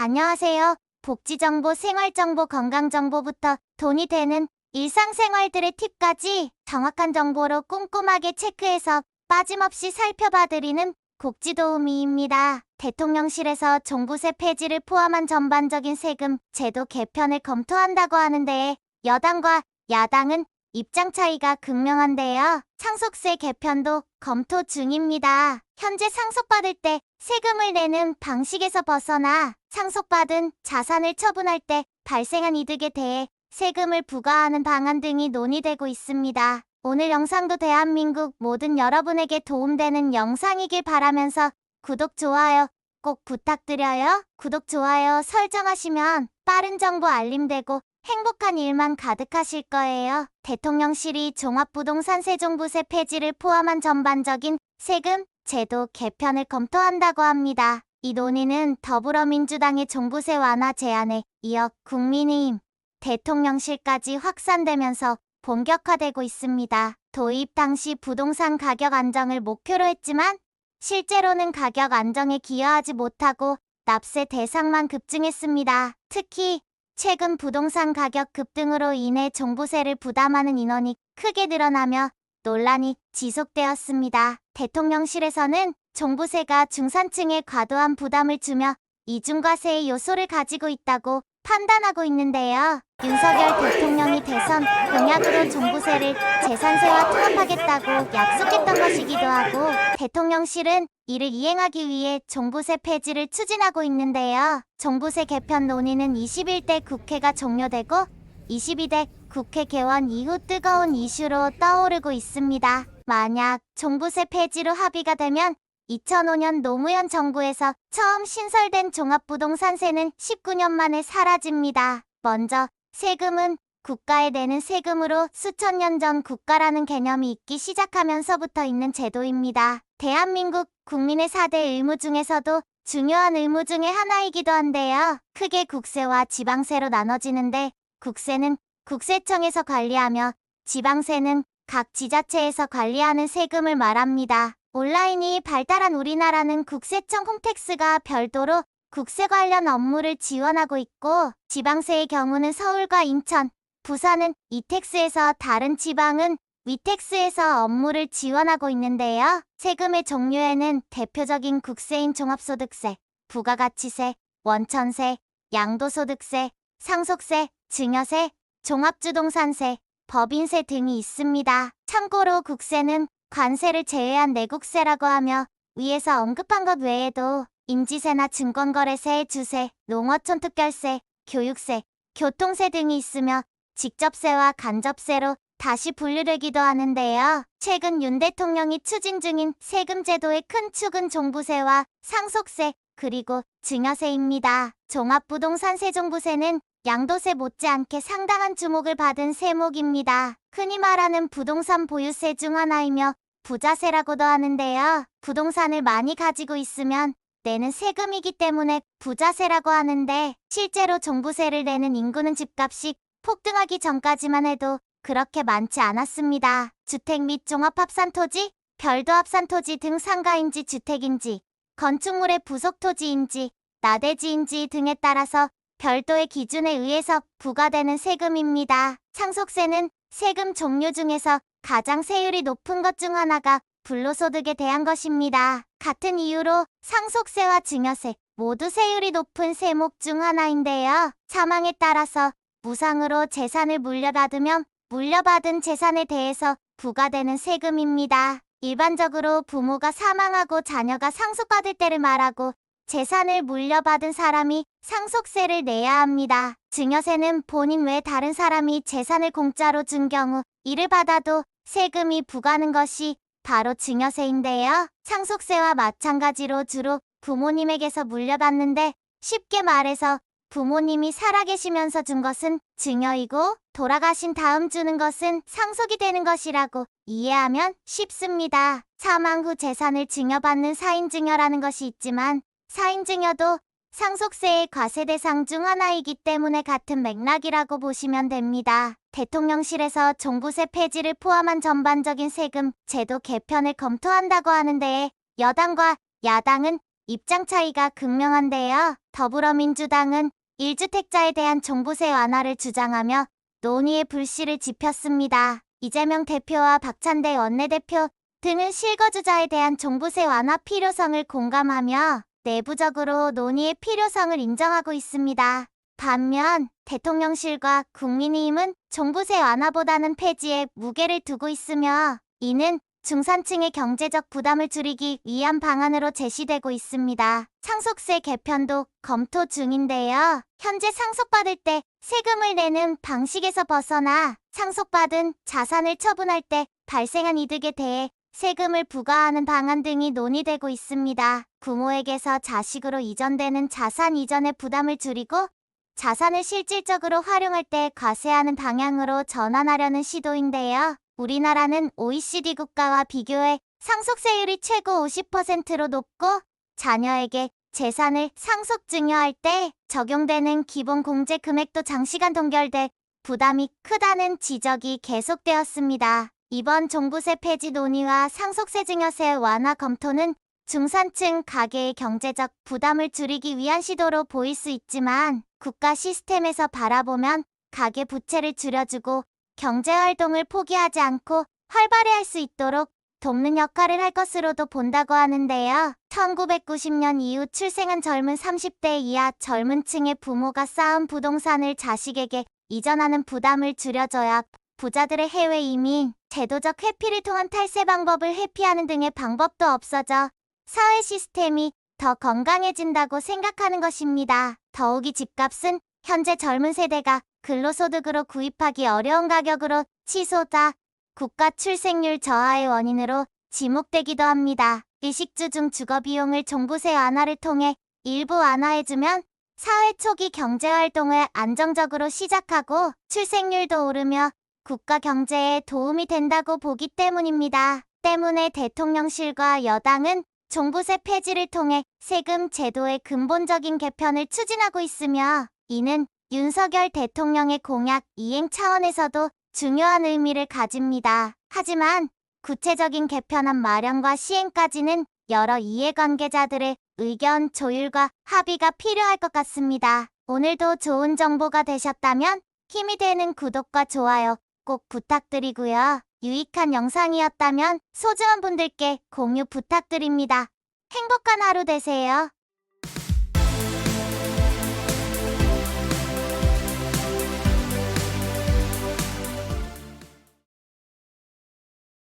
안녕하세요. 복지정보, 생활정보, 건강정보부터 돈이 되는 일상생활들의 팁까지 정확한 정보로 꼼꼼하게 체크해서 빠짐없이 살펴봐드리는 복지도우미입니다. 대통령실에서 종부세 폐지를 포함한 전반적인 세금 제도 개편을 검토한다고 하는데 여당과 야당은 입장 차이가 극명한데요. 상속세 개편도 검토 중입니다. 현재 상속받을 때 세금을 내는 방식에서 벗어나 상속받은 자산을 처분할 때 발생한 이득에 대해 세금을 부과하는 방안 등이 논의되고 있습니다. 오늘 영상도 대한민국 모든 여러분에게 도움되는 영상이길 바라면서 구독, 좋아요 꼭 부탁드려요. 구독, 좋아요 설정하시면 빠른 정보 알림되고 행복한 일만 가득하실 거예요. 대통령실이 종합부동산세 종부세 폐지를 포함한 전반적인 세금 제도 개편을 검토한다고 합니다. 이 논의는 더불어민주당의 종부세 완화 제안에 이어 국민의힘 대통령실까지 확산되면서 본격화되고 있습니다. 도입 당시 부동산 가격 안정을 목표로 했지만 실제로는 가격 안정에 기여하지 못하고 납세 대상만 급증했습니다. 특히 최근 부동산 가격 급등으로 인해 종부세를 부담하는 인원이 크게 늘어나며 논란이 지속되었습니다. 대통령실에서는 종부세가 중산층에 과도한 부담을 주며 이중과세의 요소를 가지고 있다고 판단하고 있는데요. 윤석열 대통령이 대선 공약으로 종부세를 재산세와 통합하겠다고 약속했던 것이기도 하고 대통령실은 이를 이행하기 위해 종부세 폐지를 추진하고 있는데요. 종부세 개편 논의는 21대 국회가 종료되고 22대 국회 개원 이후 뜨거운 이슈로 떠오르고 있습니다. 만약 종부세 폐지로 합의가 되면 2005년 노무현 정부에서 처음 신설된 종합부동산세는 19년 만에 사라집니다. 먼저 세금은 국가에 내는 세금으로 수천 년 전 국가라는 개념이 있기 시작하면서부터 있는 제도입니다. 대한민국 국민의 4대 의무 중에서도 중요한 의무 중의 하나이기도 한데요. 크게 국세와 지방세로 나눠지는데 국세는 국세청에서 관리하며 지방세는 각 지자체에서 관리하는 세금을 말합니다. 온라인이 발달한 우리나라는 국세청 홈택스가 별도로 국세 관련 업무를 지원하고 있고 지방세의 경우는 서울과 인천, 부산은 이택스에서 다른 지방은 위택스에서 업무를 지원하고 있는데요. 세금의 종류에는 대표적인 국세인 종합소득세, 부가가치세, 원천세, 양도소득세, 상속세, 증여세, 종합주동산세, 법인세 등이 있습니다. 참고로 국세는 관세를 제외한 내국세라고 하며 위에서 언급한 것 외에도 임지세나 증권거래세, 주세, 농어촌특별세, 교육세, 교통세 등이 있으며 직접세와 간접세로 다시 분류되기도 하는데요. 최근 윤 대통령이 추진 중인 세금 제도의 큰 축은 종부세와 상속세, 그리고 증여세입니다. 종합부동산세 종부세는 양도세 못지않게 상당한 주목을 받은 세목입니다. 흔히 말하는 부동산 보유세 중 하나이며 부자세라고도 하는데요. 부동산을 많이 가지고 있으면 내는 세금이기 때문에 부자세라고 하는데 실제로 종부세를 내는 인구는 집값이 폭등하기 전까지만 해도 그렇게 많지 않았습니다. 주택 및 종합합산토지, 별도합산토지 등 상가인지 주택인지, 건축물의 부속토지인지, 나대지인지 등에 따라서 별도의 기준에 의해서 부과되는 세금입니다. 상속세는 세금 종류 중에서 가장 세율이 높은 것 중 하나가 불로소득에 대한 것입니다. 같은 이유로 상속세와 증여세 모두 세율이 높은 세목 중 하나인데요. 사망에 따라서 무상으로 재산을 물려받으면 물려받은 재산에 대해서 부과되는 세금입니다. 일반적으로 부모가 사망하고 자녀가 상속받을 때를 말하고 재산을 물려받은 사람이 상속세를 내야 합니다. 증여세는 본인 외 다른 사람이 재산을 공짜로 준 경우 이를 받아도 세금이 부과하는 것이 바로 증여세인데요. 상속세와 마찬가지로 주로 부모님에게서 물려받는데 쉽게 말해서 부모님이 살아계시면서 준 것은 증여이고 돌아가신 다음 주는 것은 상속이 되는 것이라고 이해하면 쉽습니다. 사망 후 재산을 증여받는 사인증여라는 것이 있지만 사인증여도 상속세의 과세 대상 중 하나이기 때문에 같은 맥락이라고 보시면 됩니다. 대통령실에서 종부세 폐지를 포함한 전반적인 세금 제도 개편을 검토한다고 하는데 여당과 야당은 입장 차이가 극명한데요. 더불어민주당은 1주택자에 대한 종부세 완화를 주장하며 논의의 불씨를 지폈습니다. 이재명 대표와 박찬대 원내대표 등은 실거주자에 대한 종부세 완화 필요성을 공감하며 내부적으로 논의의 필요성을 인정하고 있습니다. 반면 대통령실과 국민의힘은 종부세 완화보다는 폐지에 무게를 두고 있으며 이는 중산층의 경제적 부담을 줄이기 위한 방안으로 제시되고 있습니다. 상속세 개편도 검토 중인데요. 현재 상속받을 때 세금을 내는 방식에서 벗어나 상속받은 자산을 처분할 때 발생한 이득에 대해 세금을 부과하는 방안 등이 논의되고 있습니다. 부모에게서 자식으로 이전되는 자산 이전의 부담을 줄이고 자산을 실질적으로 활용할 때 과세하는 방향으로 전환하려는 시도인데요. 우리나라는 OECD 국가와 비교해 상속세율이 최고 50%로 높고 자녀에게 재산을 상속증여할 때 적용되는 기본 공제 금액도 장시간 동결돼 부담이 크다는 지적이 계속되었습니다. 이번 종부세 폐지 논의와 상속세 증여세 완화 검토는 중산층 가계의 경제적 부담을 줄이기 위한 시도로 보일 수 있지만 국가 시스템에서 바라보면 가계 부채를 줄여주고 경제활동을 포기하지 않고 활발히 할 수 있도록 돕는 역할을 할 것으로도 본다고 하는데요. 1990년 이후 출생한 젊은 30대 이하 젊은 층의 부모가 쌓은 부동산을 자식에게 이전하는 부담을 줄여줘야 부자들의 해외 이민, 제도적 회피를 통한 탈세 방법을 회피하는 등의 방법도 없어져 사회 시스템이 더 건강해진다고 생각하는 것입니다. 더욱이 집값은 현재 젊은 세대가 근로소득으로 구입하기 어려운 가격으로 치솟아 국가 출생률 저하의 원인으로 지목되기도 합니다. 일식주 중 주거비용을 종부세 완화를 통해 일부 완화해주면 사회 초기 경제활동을 안정적으로 시작하고 출생률도 오르며 국가 경제에 도움이 된다고 보기 때문입니다. 때문에 대통령실과 여당은 종부세 폐지를 통해 세금 제도의 근본적인 개편을 추진하고 있으며 이는 윤석열 대통령의 공약 이행 차원에서도 중요한 의미를 가집니다. 하지만 구체적인 개편안 마련과 시행까지는 여러 이해관계자들의 의견 조율과 합의가 필요할 것 같습니다. 오늘도 좋은 정보가 되셨다면 힘이 되는 구독과 좋아요 꼭 부탁드리고요. 유익한 영상이었다면 소중한 분들께 공유 부탁드립니다. 행복한 하루 되세요.